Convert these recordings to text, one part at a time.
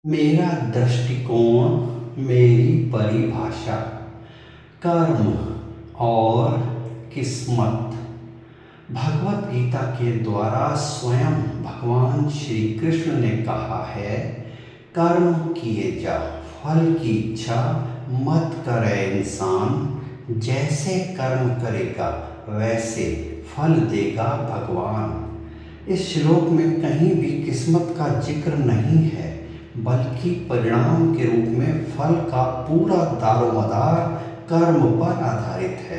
मेरा दृष्टिकोण, मेरी परिभाषा, कर्म और किस्मत। भगवत गीता के द्वारा स्वयं भगवान श्री कृष्ण ने कहा है, कर्म किए जा, फल की इच्छा मत करे इंसान, जैसे कर्म करेगा वैसे फल देगा भगवान। इस श्लोक में कहीं भी किस्मत का जिक्र नहीं है, बल्कि परिणाम के रूप में फल का पूरा दारोमदार कर्म पर आधारित है।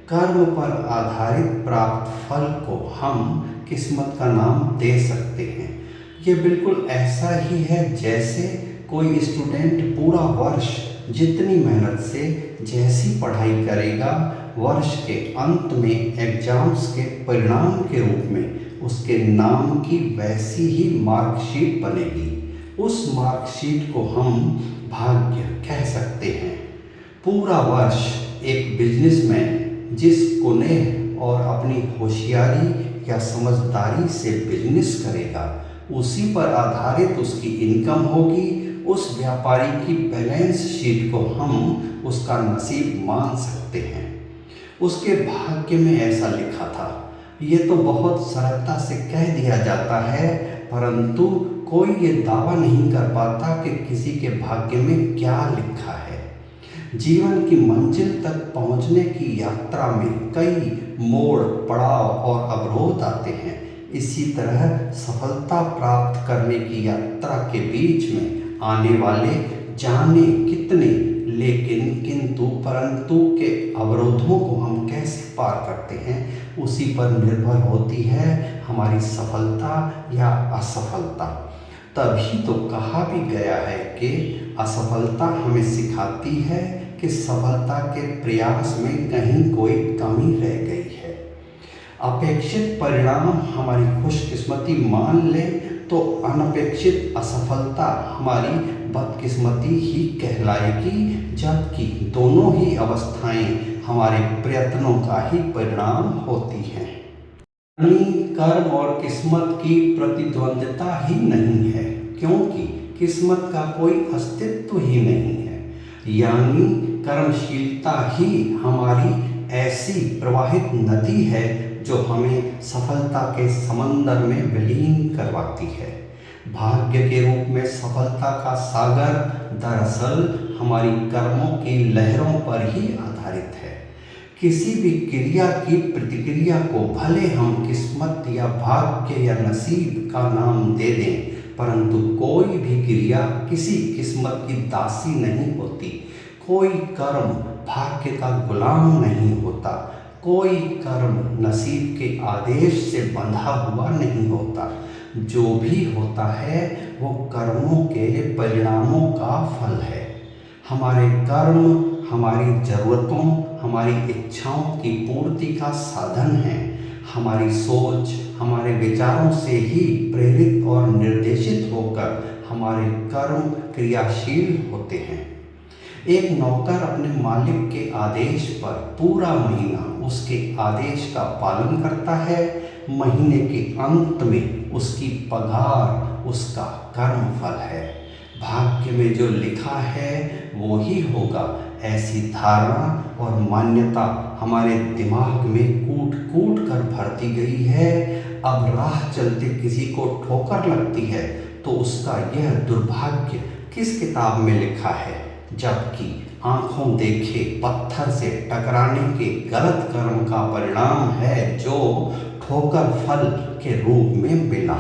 कर्म पर आधारित प्राप्त फल को हम किस्मत का नाम दे सकते हैं। ये बिल्कुल ऐसा ही है जैसे कोई स्टूडेंट पूरा वर्ष जितनी मेहनत से जैसी पढ़ाई करेगा, वर्ष के अंत में एग्जाम्स के परिणाम के रूप में उसके नाम की वैसी ही मार्कशीट बनेगी। उस मार्कशीट को हम भाग्य कह सकते हैं। पूरा वर्ष एक बिजनेसमैन जिस कुनेह और अपनी होशियारी या समझदारी से बिजनेस करेगा, उसी पर आधारित उसकी इनकम होगी। उस व्यापारी की बैलेंस शीट को हम उसका नसीब मान सकते हैं। उसके भाग्य में ऐसा लिखा था। ये तो बहुत सरलता से कह दिया जाता है, परंतु कोई ये दावा नहीं कर पाता कि किसी के भाग्य में क्या लिखा है। जीवन की मंजिल तक पहुंचने की यात्रा में कई मोड़, पड़ाव और अवरोध आते हैं। इसी तरह सफलता प्राप्त करने की यात्रा के बीच में आने वाले जाने कितने, लेकिन किंतु परंतु के अवरोधों को हम कैसे पार करते हैं, उसी पर निर्भर होती है हमारी सफलता या असफलता। तभी तो कहा भी गया है कि असफलता हमें सिखाती है कि सफलता के प्रयास में कहीं कोई कमी रह गई है। अपेक्षित परिणाम हमारी खुशकिस्मती मान लें तो अनपेक्षित असफलता हमारी बदकिस्मती ही कहलाएगी, जबकि दोनों ही अवस्थाएं हमारे प्रयत्नों का ही परिणाम होती हैं। कर्म और किस्मत की प्रतिद्वंद्विता ही नहीं है, क्योंकि किस्मत का कोई अस्तित्व ही नहीं है। यानी कर्मशीलता ही हमारी ऐसी प्रवाहित नदी है जो हमें सफलता के समंदर में विलीन करवाती है। भाग्य के रूप में सफलता का सागर दरअसल हमारी कर्मों की लहरों पर ही आधारित है। किसी भी क्रिया की प्रतिक्रिया को भले हम किस्मत या भाग्य या नसीब का नाम दे दें, परंतु कोई भी क्रिया किसी किस्मत की दासी नहीं होती। कोई कर्म भाग्य का गुलाम नहीं होता। कोई कर्म नसीब के आदेश से बंधा हुआ नहीं होता। जो भी होता है वो कर्मों के परिणामों का फल है। हमारे कर्म हमारी ज़रूरतों, हमारी इच्छाओं की पूर्ति का साधन है। हमारी सोच हमारे विचारों से ही प्रेरित और निर्देशित होकर हमारे कर्म क्रियाशील होते हैं। एक नौकर अपने मालिक के आदेश पर पूरा महीना उसके आदेश का पालन करता है। महीने के अंत में उसकी पगार उसका कर्मफल है। भाग्य में जो लिखा है वो ही होगा, ऐसी धारणा और मान्यता हमारे दिमाग में कूट कूट कर भरती गई है। अब राह चलते किसी को ठोकर लगती है तो उसका यह दुर्भाग्य किस किताब में लिखा है, जबकि आंखों देखे पत्थर से टकराने के गलत कर्म का परिणाम है जो ठोकर फल के रूप में मिला।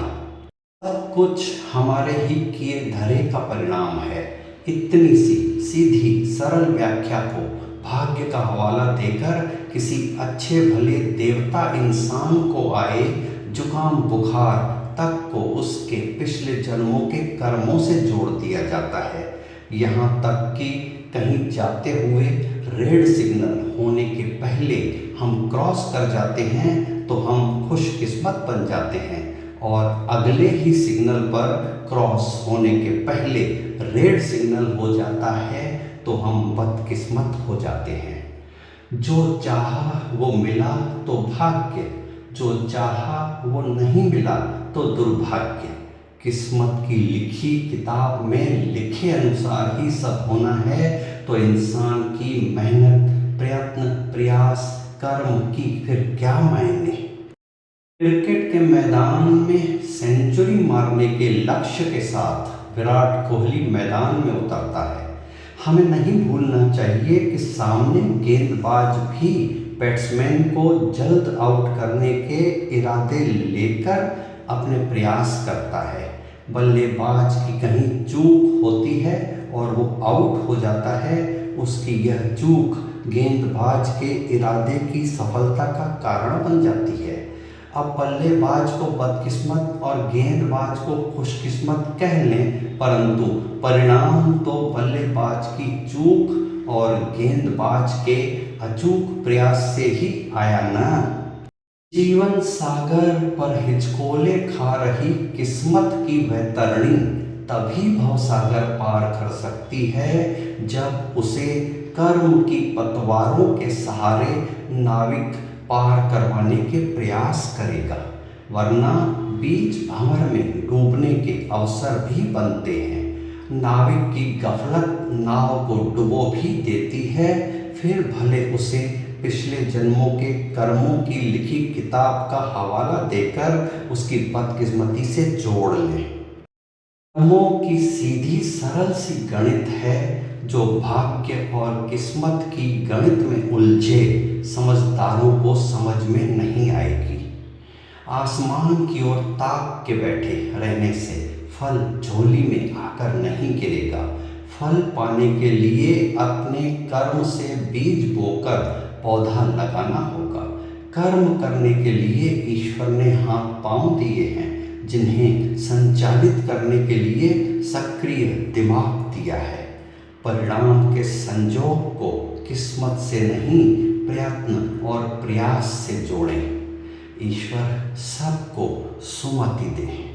सब कुछ हमारे ही किए धरे का परिणाम है। इतनी सी सीधी सरल व्याख्या को भाग्य का हवाला देकर किसी अच्छे भले देवता इंसान को आए जुकाम बुखार तक को उसके पिछले जन्मों के कर्मों से जोड़ दिया जाता है। यहाँ तक कि कहीं जाते हुए रेड सिग्नल होने के पहले हम क्रॉस कर जाते हैं तो हम खुशकिस्मत बन जाते हैं, और अगले ही सिग्नल पर क्रॉस होने के पहले रेड सिग्नल हो जाता है तो हम बदकिस्मत हो जाते हैं। जो चाहा वो मिला तो भाग्य, जो चाहा वो नहीं मिला तो दुर्भाग्य। किस्मत की लिखी किताब में लिखे अनुसार ही सब होना है, तो इंसान की मेहनत, प्रयत्न, प्रयास, कर्म की फिर क्या मायने। क्रिकेट के मैदान में सेंचुरी मारने के लक्ष्य के साथ विराट कोहली मैदान में उतरता है। हमें नहीं भूलना चाहिए कि सामने गेंदबाज भी बैट्समैन को जल्द आउट करने के इरादे लेकर अपने प्रयास करता है। बल्लेबाज की कहीं चूक होती है और वो आउट हो जाता है, उसकी यह चूक गेंदबाज के इरादे की सफलता का कारण बन जाती है। अब बल्लेबाज को बदकिस्मत और गेंदबाज को खुशकिस्मत कह लें, परंतु परिणाम तो बल्लेबाज की चूक और गेंदबाज के अचूक प्रयास से ही आया ना। जीवन सागर पर हिचकोले खा रही किस्मत की वह तरणी तभी भवसागर पार कर सकती है जब उसे कर्म की पतवारों के सहारे नाविक पार करवाने के प्रयास करेगा, वरना बीच भंवर में डूबने के अवसर भी बनते हैं। नाविक की गफलत नाव को डुबो भी देती है, फिर भले उसे पिछले जन्मों के कर्मों की लिखी किताब का हवाला देकर उसकी बदकिस्मती से जोड़ ले। कर्मों की सीधी सरल सी गणित है जो भाग्य और किस्मत की गणित में उलझे समझदारों को समझ में नहीं आएगी। आसमान की ओर ताक के बैठे रहने से फल झोली में आकर नहीं गिरेगा। फल पाने के लिए अपने कर्म से बीज बोकर पौधा लगाना होगा। कर्म करने के लिए ईश्वर ने हाथ पांव दिए हैं, जिन्हें संचालित करने के लिए सक्रिय दिमाग दिया है। परिणाम के संजोग को किस्मत से नहीं, प्रयत्न और प्रयास से जोड़ें। ईश्वर सबको सुमति दे।